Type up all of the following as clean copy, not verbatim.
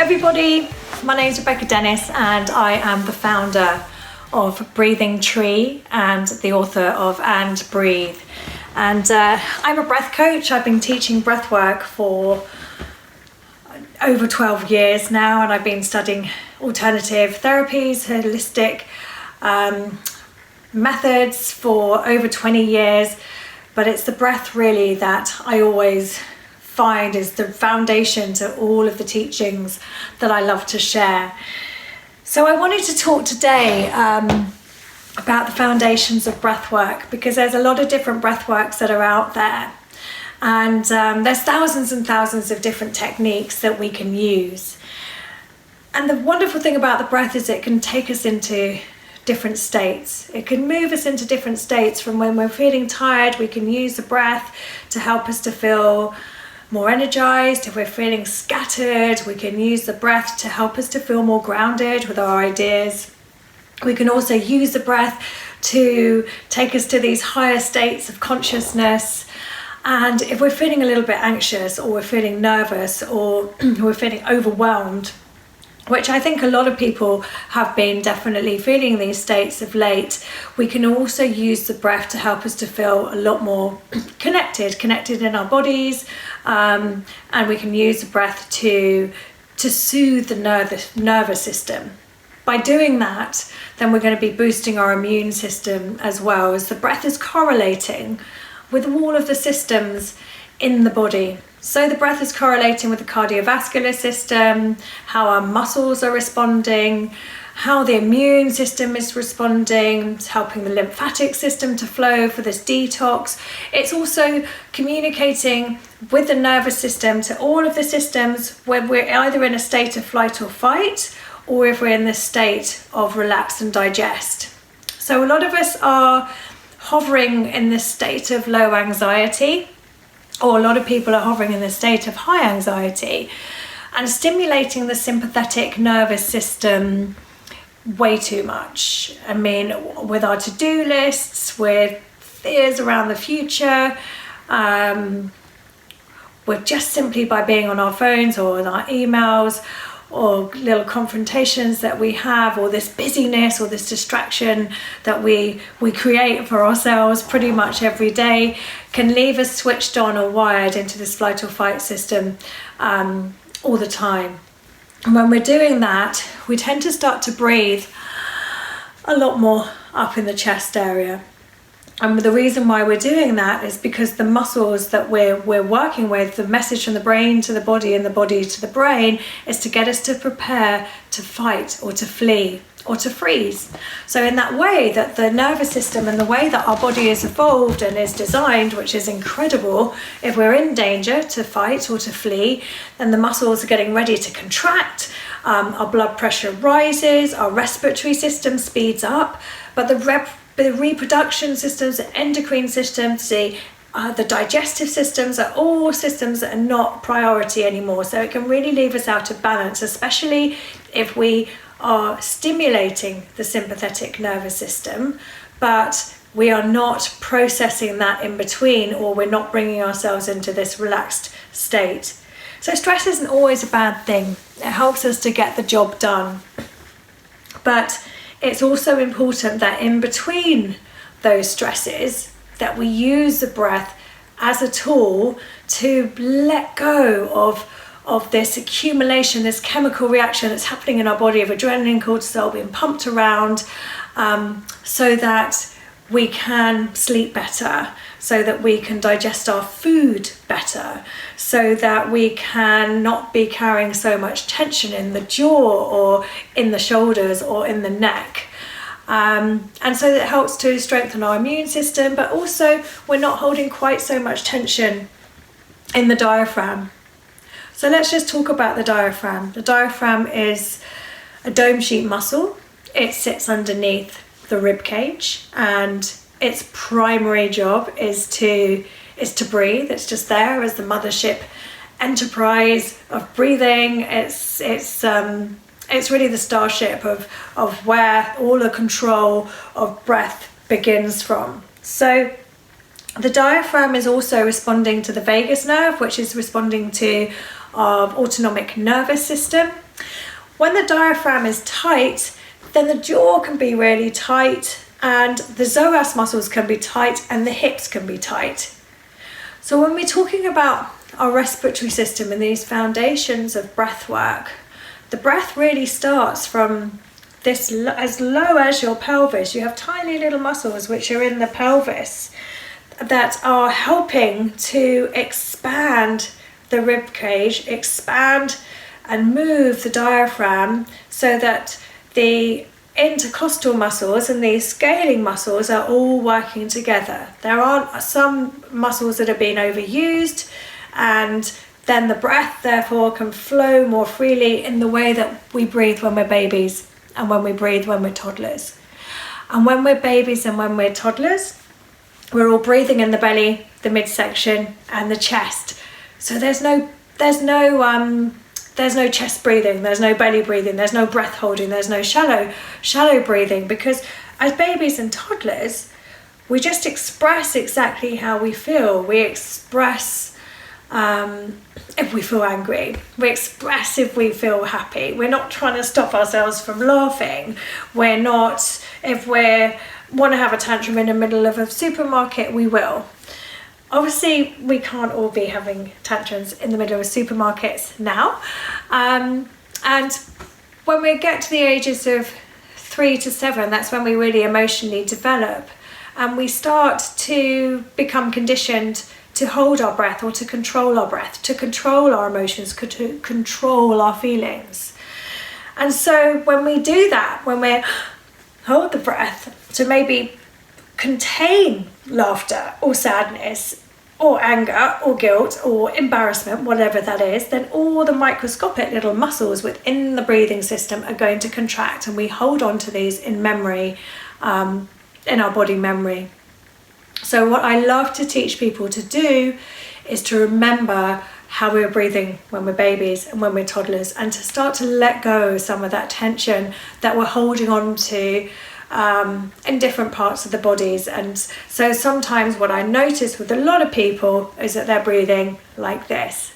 everybody, my name is Rebecca Dennis and I am the founder of Breathing Tree and the author of And Breathe. And I'm a breath coach. I've been teaching breath work for over 12 years now, and I've been studying alternative therapies, holistic methods for over 20 years. But it's the breath really that I always find is the foundation to all of the teachings that I love to share. So I wanted to talk today about the foundations of breath work, because there's a lot of different breath works that are out there, and there's thousands and thousands of different techniques that we can use. And the wonderful thing about the breath is it can take us into different states. It can move us into different states. From when we're feeling tired, we can use the breath to help us to feel more energized. If we're feeling scattered, we can use the breath to help us to feel more grounded with our ideas. We can also use the breath to take us to these higher states of consciousness. And if we're feeling a little bit anxious, or we're feeling nervous, or we're feeling overwhelmed, which I think a lot of people have been definitely feeling these states of late, we can also use the breath to help us to feel a lot more connected in our bodies, and we can use the breath to soothe the nervous system. By doing that, then we're going to be boosting our immune system as well, as the breath is correlating with all of the systems in the body. So the breath is correlating with the cardiovascular system, how our muscles are responding, how the immune system is responding. It's helping the lymphatic system to flow for this detox. It's also communicating with the nervous system to all of the systems when we're either in a state of flight or fight, or if we're in this state of relax and digest. So a lot of us are hovering in this state of low anxiety, or a lot of people are hovering in the state of high anxiety, and stimulating the sympathetic nervous system way too much. I mean, with our to-do lists, with fears around the future, with just simply by being on our phones or in our emails, or little confrontations that we have, or this busyness or this distraction that we create for ourselves pretty much every day, can leave us switched on or wired into this flight or fight system all the time. And when we're doing that, we tend to start to breathe a lot more up in the chest area. And the reason why we're doing that is because the muscles that we're working with, the message from the brain to the body and the body to the brain, is to get us to prepare to fight or to flee or to freeze. So in that way that the nervous system and the way that our body is evolved and is designed, which is incredible, if we're in danger to fight or to flee, then the muscles are getting ready to contract, our blood pressure rises, our respiratory system speeds up, but the reproduction systems, the endocrine systems, the digestive systems are all systems that are not priority anymore. So it can really leave us out of balance, especially if we are stimulating the sympathetic nervous system, but we are not processing that in between, or we're not bringing ourselves into this relaxed state. So stress isn't always a bad thing. It helps us to get the job done. But it's also important that in between those stresses, that we use the breath as a tool to let go of this accumulation, this chemical reaction that's happening in our body of adrenaline, cortisol being pumped around, so that we can sleep better, so that we can digest our food better, so that we can not be carrying so much tension in the jaw or in the shoulders or in the neck. And so that helps to strengthen our immune system, but also we're not holding quite so much tension in the diaphragm. So let's just talk about the diaphragm. The diaphragm is a dome sheet muscle. It sits underneath the rib cage, and its primary job is to breathe. It's just there as the mothership enterprise of breathing. It's really the starship of where all the control of breath begins from. So the diaphragm is also responding to the vagus nerve, which is responding to our autonomic nervous system. When the diaphragm is tight, then the jaw can be really tight, and the psoas muscles can be tight, and the hips can be tight. So when we're talking about our respiratory system and these foundations of breath work, the breath really starts from this as low as your pelvis. You have tiny little muscles which are in the pelvis that are helping to expand the rib cage, expand and move the diaphragm so that the intercostal muscles and these scaling muscles are all working together. There aren't some muscles that are being overused, and then the breath therefore can flow more freely in the way that we breathe when we're babies and when we breathe when we're toddlers. And when we're babies and when we're toddlers, we're all breathing in the belly, the midsection and the chest. So there's no chest breathing, there's no belly breathing, there's no breath holding, there's no shallow breathing, because as babies and toddlers, we just express exactly how we feel. We express if we feel angry, we express if we feel happy. We're not trying to stop ourselves from laughing. We're not, if we want to have a tantrum in the middle of a supermarket, we will. Obviously, we can't all be having tantrums in the middle of supermarkets now. And when we get to the ages of 3 to 7, that's when we really emotionally develop. And we start to become conditioned to hold our breath, or to control our breath, to control our emotions, to control our feelings. And so when we do that, when we hold the breath to maybe contain laughter or sadness or anger or guilt or embarrassment, whatever that is, then all the microscopic little muscles within the breathing system are going to contract, and we hold on to these in memory, in our body memory. So what I love to teach people to do is to remember how we're breathing when we're babies and when we're toddlers, and to start to let go of some of that tension that we're holding on to in different parts of the bodies. And so sometimes what I notice with a lot of people is that they're breathing like this.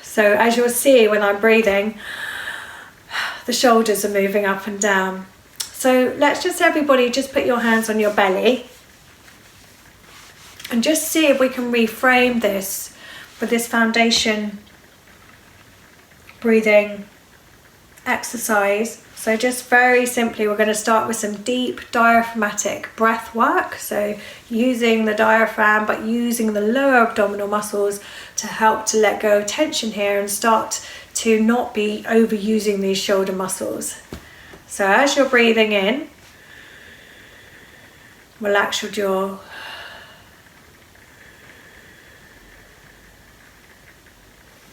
So as you'll see, when I'm breathing, the shoulders are moving up and down. So let's just, everybody, just put your hands on your belly and just see if we can reframe this with this foundation breathing exercise. So just very simply, we're going to start with some deep diaphragmatic breath work. So using the diaphragm, but using the lower abdominal muscles to help to let go of tension here and start to not be overusing these shoulder muscles. So as you're breathing in, relax your jaw.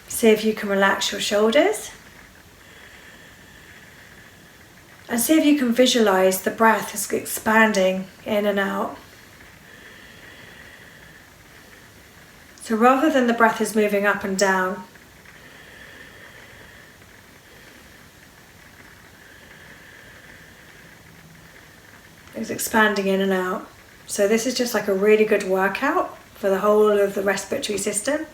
See if you can relax your shoulders. And see if you can visualize the breath is expanding in and out. So rather than the breath is moving up and down, it's expanding in and out. So this is just like a really good workout for the whole of the respiratory system.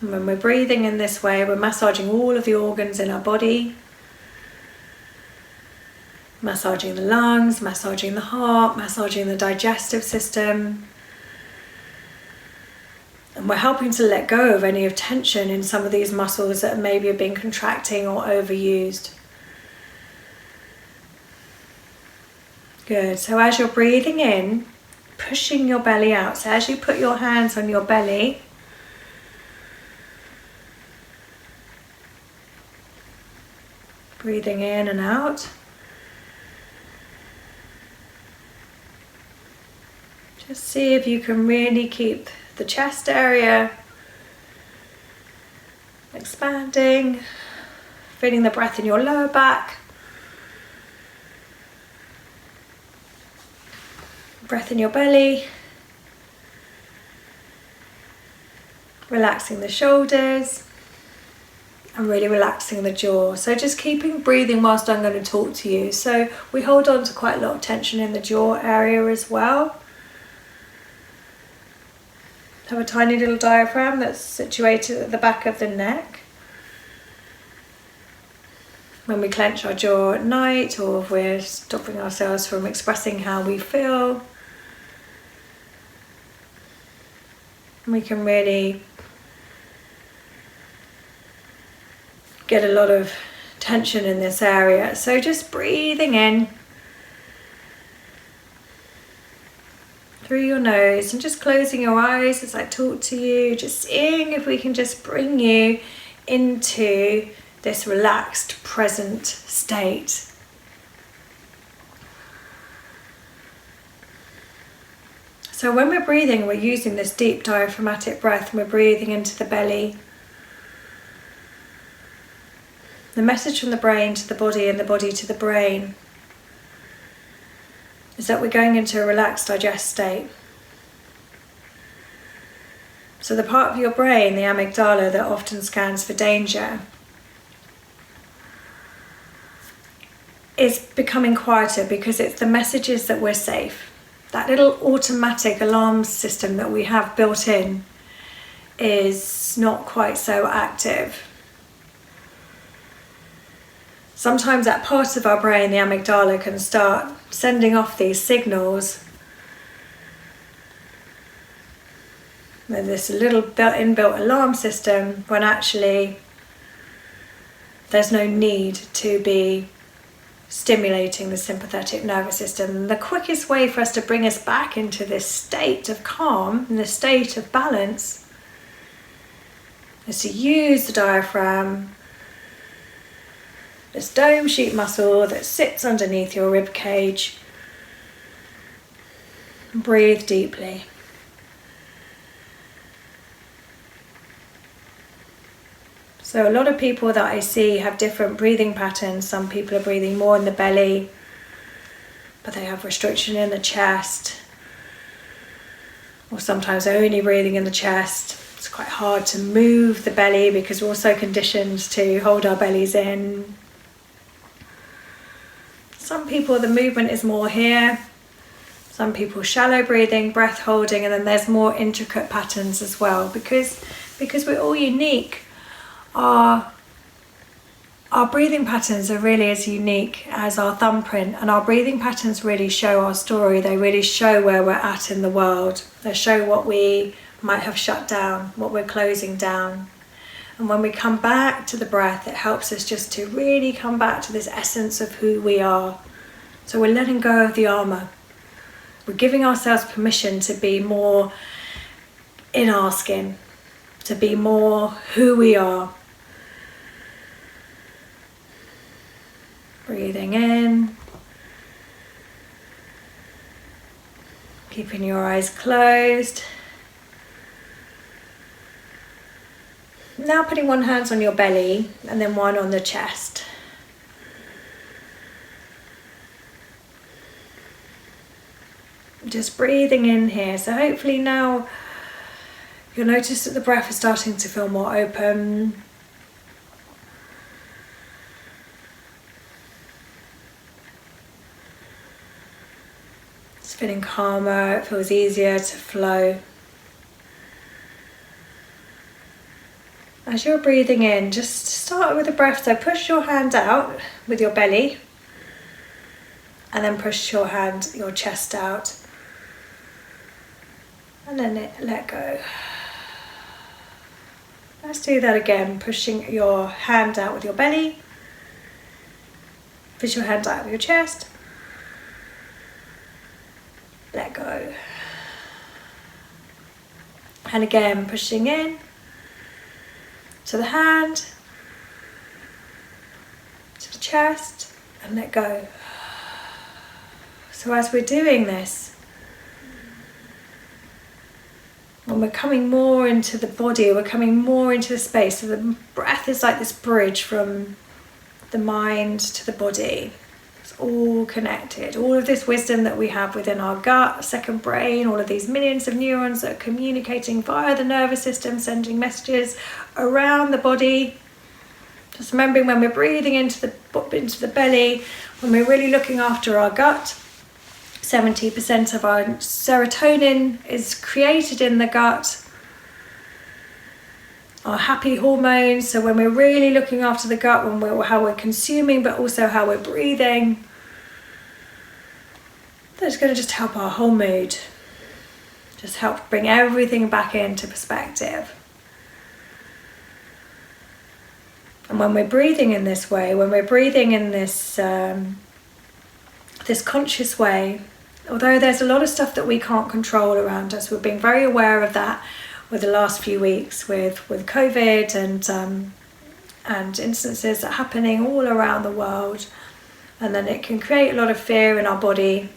And when we're breathing in this way, we're massaging all of the organs in our body. Massaging the lungs, massaging the heart, massaging the digestive system. And we're helping to let go of any of tension in some of these muscles that maybe have been contracting or overused. Good. So as you're breathing in, pushing your belly out. So as you put your hands on your belly, breathing in and out. Just see if you can really keep the chest area expanding, feeling the breath in your lower back. Breath in your belly. Relaxing the shoulders and really relaxing the jaw. So just keeping breathing whilst I'm going to talk to you. So we hold on to quite a lot of tension in the jaw area as well. have a tiny little diaphragm that's situated at the back of the neck. When we clench our jaw at night, or if we're stopping ourselves from expressing how we feel, we can really get a lot of tension in this area. So just breathing in through your nose and just closing your eyes as I talk to you, just seeing if we can just bring you into this relaxed present state. So when we're breathing, we're using this deep diaphragmatic breath, and we're breathing into the belly. The message from the brain to the body and the body to the brain is that we're going into a relaxed digest state. So the part of your brain, the amygdala, that often scans for danger, is becoming quieter because it's the messages that we're safe. That little automatic alarm system that we have built in is not quite so active. Sometimes that part of our brain, the amygdala, can start sending off these signals with this little inbuilt alarm system, when actually there's no need to be stimulating the sympathetic nervous system. The quickest way for us to bring us back into this state of calm and this state of balance is to use the diaphragm, this dome sheet muscle that sits underneath your rib cage. Breathe deeply. So a lot of people that I see have different breathing patterns. Some people are breathing more in the belly, but they have restriction in the chest, or sometimes only breathing in the chest. It's quite hard to move the belly because we're also conditioned to hold our bellies in. Some people, the movement is more here. Some people shallow breathing, breath holding, and then there's more intricate patterns as well, because we're all unique. Our breathing patterns are really as unique as our thumbprint, and our breathing patterns really show our story. They really show where we're at in the world. They show what we might have shut down, what we're closing down. And when we come back to the breath, it helps us just to really come back to this essence of who we are. So we're letting go of the armor. We're giving ourselves permission to be more in our skin, to be more who we are. Breathing in, keeping your eyes closed. Now putting one hand on your belly and then one on the chest. Just breathing in here. So hopefully now you'll notice that the breath is starting to feel more open. It's feeling calmer, it feels easier to flow. As you're breathing in, just start with the breath. So push your hand out with your belly and then push your chest out. And then let go. Let's do that again. Pushing your hand out with your belly. Push your hand out with your chest. Let go. And again, pushing in to the hand, to the chest, and let go. So as we're doing this, when we're coming more into the body, we're coming more into the space. So the breath is like this bridge from the mind to the body. It's all connected. All of this wisdom that we have within our gut, second brain, all of these millions of neurons that are communicating via the nervous system, sending messages around the body. Just remembering when we're breathing into the belly, when we're really looking after our gut, 70% of our serotonin is created in the gut. our happy hormones. So when we're really looking after the gut, how we're consuming, but also how we're breathing, that's going to just help our whole mood. Just help bring everything back into perspective. And when we're breathing in this way, when we're breathing in this this conscious way, although there's a lot of stuff that we can't control around us, we're being very aware of that with the last few weeks with COVID and instances that are happening all around the world. And then it can create a lot of fear in our body.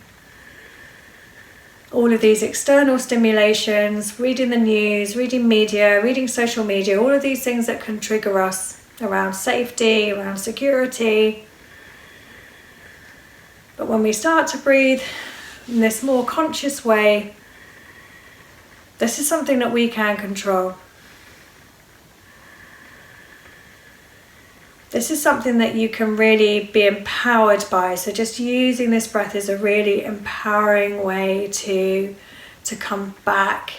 All of these external stimulations, reading the news, reading media, reading social media, all of these things that can trigger us around safety, around security. But when we start to breathe in this more conscious way, this is something that we can control. This is something that you can really be empowered by. So just using this breath is a really empowering way to come back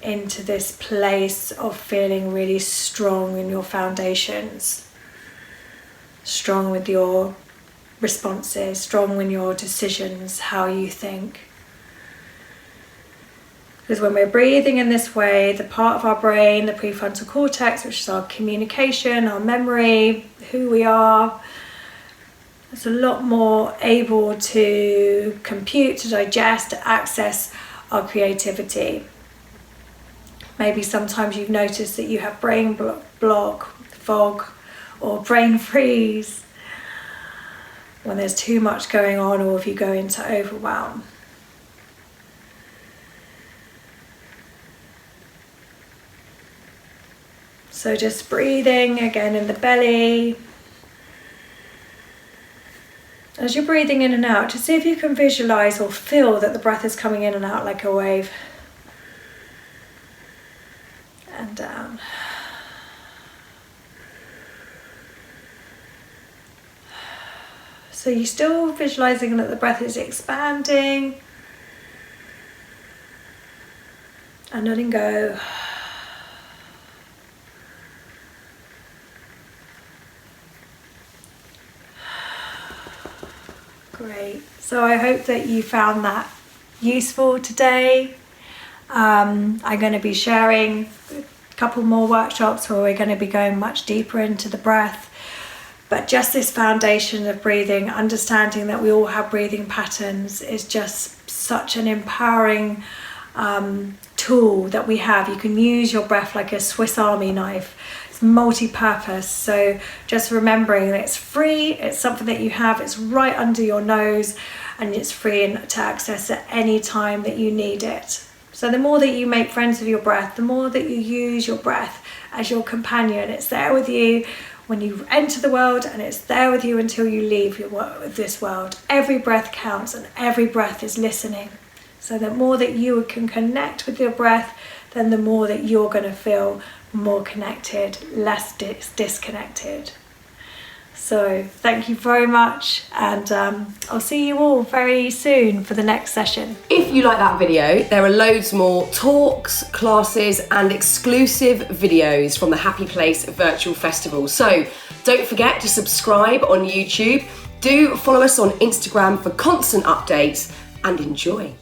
into this place of feeling really strong in your foundations, strong with your responses, strong in your decisions, how you think. Because when we're breathing in this way, the part of our brain, the prefrontal cortex, which is our communication, our memory, who we are, it's a lot more able to compute, to digest, to access our creativity. Maybe sometimes you've noticed that you have brain block, fog, or brain freeze when there's too much going on, or if you go into overwhelm. So just breathing again in the belly. As you're breathing in and out, just see if you can visualize or feel that the breath is coming in and out like a wave. And down. So you're still visualizing that the breath is expanding and letting go. Great. So I hope that you found that useful today. I'm going to be sharing a couple more workshops where we're going to be going much deeper into the breath. But just this foundation of breathing, understanding that we all have breathing patterns, is just such an empowering tool that we have. You can use your breath like a Swiss Army knife. It's multi-purpose. So just remembering that it's free, it's something that you have, it's right under your nose, and it's free to access at any time that you need it. So the more that you make friends with your breath, the more that you use your breath as your companion. It's there with you when you enter the world, and it's there with you until you leave this world. Every breath counts, and every breath is listening. So the more that you can connect with your breath, then the more that you're going to feel more connected, less disconnected. So thank you very much, and I'll see you all very soon for the next session. If you like that video, there are loads more talks, classes and exclusive videos from the Happy Place Virtual Festival. So don't forget to subscribe on YouTube. Do follow us on Instagram for constant updates, and enjoy.